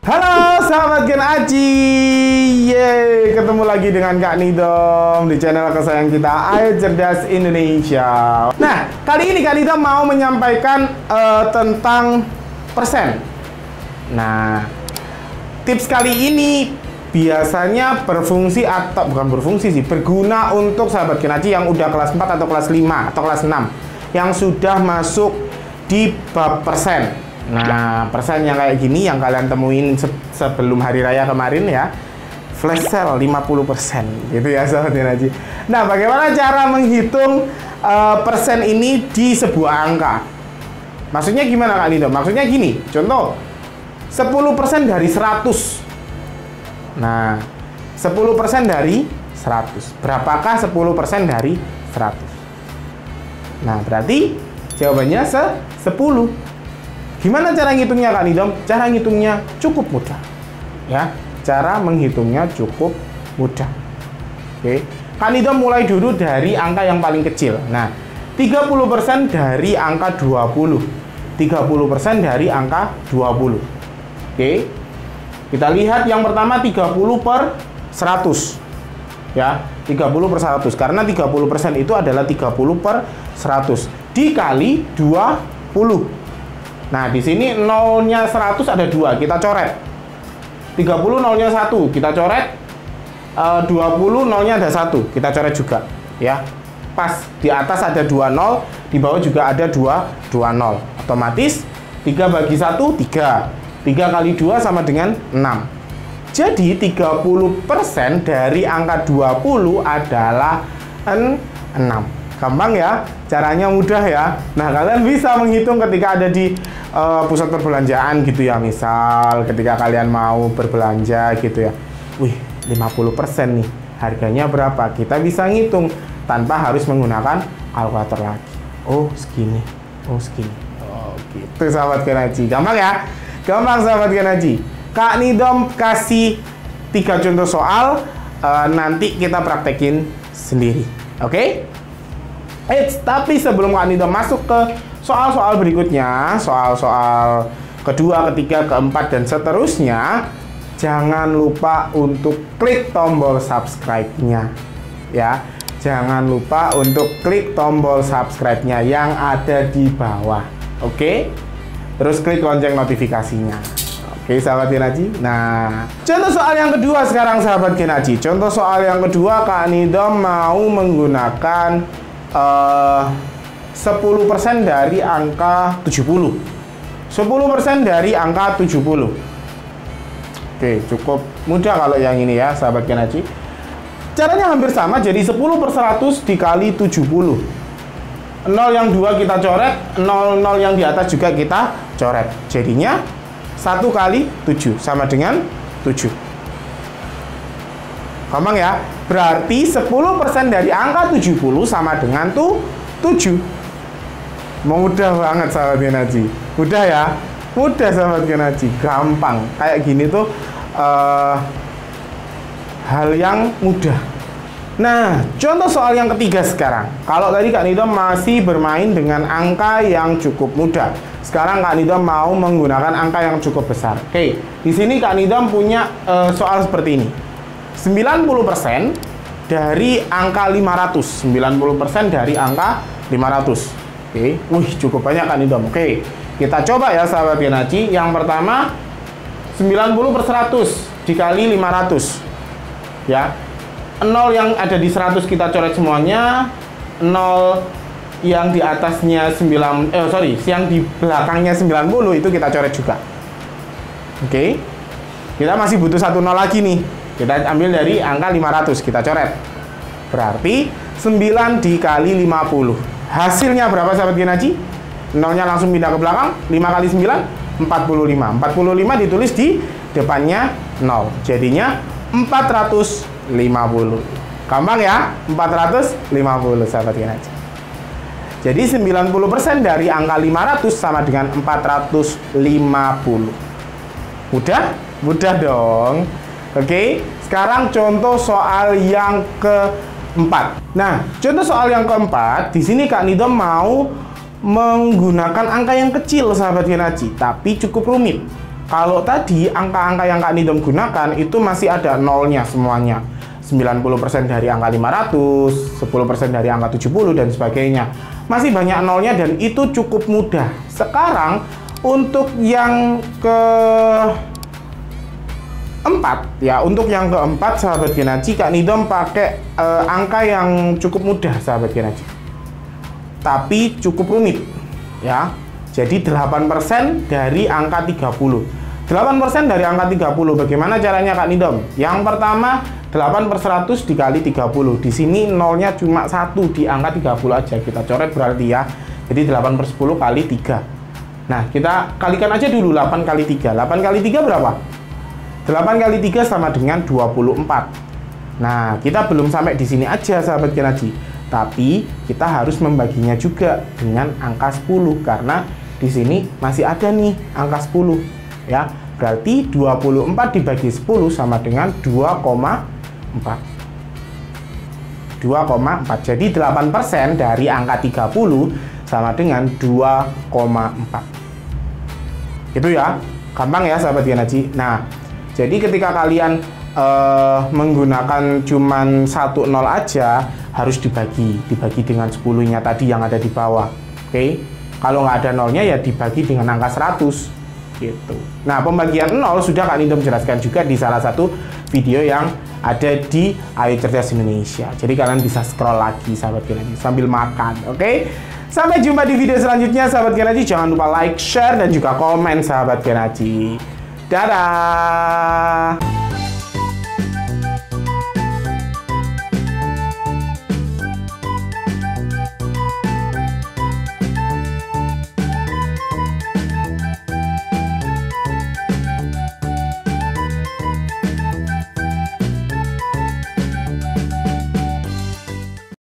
Halo sahabat Gen Aji, yeay, ketemu lagi dengan Kak Nidom di channel kesayangan kita, Ayo Cerdas Indonesia. Nah, kali ini Kak Nidom mau menyampaikan tentang persen. Nah, tips kali ini biasanya berfungsi atau bukan berfungsi sih, berguna untuk sahabat Gen Aji yang udah kelas 4 atau kelas 5 atau kelas 6 yang sudah masuk di bab persen. Nah, persen yang kayak gini yang kalian temuin sebelum hari raya kemarin ya, flash sale 50% gitu ya sahabat Gen Aji. Nah, bagaimana cara menghitung persen ini di sebuah angka? Maksudnya gimana Kak Nidom? Maksudnya gini, contoh 10% dari 100. Nah, 10% dari 100. Berapakah 10% dari 100? Nah, berarti jawabannya 10. Gimana cara ngitungnya Kak Nidom? Cara ngitungnya cukup mudah. Ya, cara menghitungnya cukup mudah. Oke. Kak Nidom mulai dulu dari angka yang paling kecil. Nah, 30% dari angka 20. 30% dari angka 20. Oke. Kita lihat yang pertama 30 per 100. Ya, 30 per 100. Karena 30% itu adalah 30 per 100 dikali 20. Nah, di sini nolnya 100 ada 2, kita coret. 30 nolnya 1, kita coret. 20 nolnya ada 1, kita coret juga. Ya, pas di atas ada 2 nol, di bawah juga ada 2 nol. Otomatis 3 bagi 1, 3. 3 kali 2 sama dengan 6. Jadi 30% dari angka 20 adalah 6. Gampang ya, caranya mudah ya. Nah, kalian bisa menghitung ketika ada di pusat perbelanjaan gitu ya. Misal ketika kalian mau berbelanja gitu ya. Wih, 50% nih. Harganya berapa? Kita bisa ngitung tanpa harus menggunakan kalkulator lagi. Oh, segini. Oh, segini. Oh, gitu sahabat Gen Aji. Gampang ya? Gampang sahabat Gen Aji. Kak Nidom kasih 3 contoh soal, nanti kita praktekin sendiri. Oke? Tapi sebelum Kak Nidom masuk ke soal-soal berikutnya, soal-soal kedua, ketiga, keempat, dan seterusnya, jangan lupa untuk klik tombol subscribe-nya. Ya, jangan lupa untuk klik tombol subscribe-nya yang ada di bawah. Oke? Terus klik lonceng notifikasinya. Oke, sahabat Gen Aji. Nah, contoh soal yang kedua sekarang sahabat Gen Aji. Contoh soal yang kedua, Kak Nidom mau menggunakan 10% dari angka 70. 10% dari angka 70. Oke, cukup mudah kalau yang ini ya, sahabat Gen Aji. Caranya hampir sama, jadi 10 per 100 dikali 70. 0 yang 2 kita coret, 0 yang di atas juga kita coret. Jadinya 1 kali 7 sama dengan 7. Gampang ya? Berarti 10% dari angka 70 sama dengan 7. Mudah banget sahabat Gen Aji. Mudah ya? Mudah sahabat Gen Aji. Gampang. Kayak gini tuh hal yang mudah. Nah, contoh soal yang ketiga sekarang. Kalau tadi Kak Nidom masih bermain dengan angka yang cukup mudah. Sekarang Kak Nidom mau menggunakan angka yang cukup besar. Oke, di sini Kak Nidom punya soal seperti ini. 90% dari angka 500. 90% dari angka 500. Oke, wih, cukup banyak Kak Nidom. Oke, kita coba ya sahabat Gen Aji. Yang pertama 90 per 100 dikali 500. Ya. 0 yang ada di 100 kita coret semuanya. 0 yang di atasnya yang di belakangnya 90 itu kita coret juga. Oke. Kita masih butuh 1 0 lagi nih. Kita ambil dari angka 500, kita coret. Berarti 9 dikali 50. Hasilnya berapa sahabat Gen Aji? 0-nya langsung pindah ke belakang. 5 kali 9, 45. 45 ditulis di depannya 0. Jadinya 450. Gampang ya? 450 sahabat Gen Aji. Jadi 90% dari angka 500 sama dengan 450. Mudah? Mudah dong. Oke, sekarang contoh soal yang keempat. Nah, contoh soal yang keempat, di sini Kak Nidom mau menggunakan angka yang kecil sahabat Gen Aji, tapi cukup rumit. Kalau tadi angka-angka yang Kak Nidom gunakan itu masih ada nolnya semuanya. 90% dari angka 500, 10% dari angka 70 dan sebagainya. Masih banyak nolnya dan itu cukup mudah. Sekarang untuk yang keempat ya, untuk yang keempat sahabat Genaji, Kak Nidom pakai angka yang cukup mudah sahabat Genaji. Tapi cukup rumit ya. Jadi 8% dari angka 30. 8% dari angka 30. Bagaimana caranya Kak Nidom? Yang pertama 8/100 dikali 30. Di sini nolnya cuma 1 di angka 30 aja. Kita coret berarti ya. Jadi 8/10 kali 3. Nah, kita kalikan aja dulu 8 kali 3. 8 kali 3 berapa? 8 kali 3 sama dengan 24. Nah, kita belum sampai di sini aja sahabat Genaji. Tapi kita harus membaginya juga dengan angka 10 karena di sini masih ada nih angka 10 ya. Berarti 24 dibagi 10 sama dengan 2,4. 2,4. Jadi 8% dari angka 30 sama dengan 2,4. Itu ya. Gampang ya sahabat Genaji. Nah, jadi ketika kalian menggunakan cuman 1 nol aja, harus dibagi dengan 10-nya tadi yang ada di bawah. Oke. Kalau nggak ada nolnya ya dibagi dengan angka 100. Gitu. Nah, pembagian nol sudah Kak Nidom jelaskan juga di salah satu video yang ada di Ayo Cerdas Indonesia. Jadi kalian bisa scroll lagi sahabat Genaji sambil makan, oke? Sampai jumpa di video selanjutnya sahabat Genaji. Jangan lupa like, share dan juga komen sahabat Genaji. Dadah.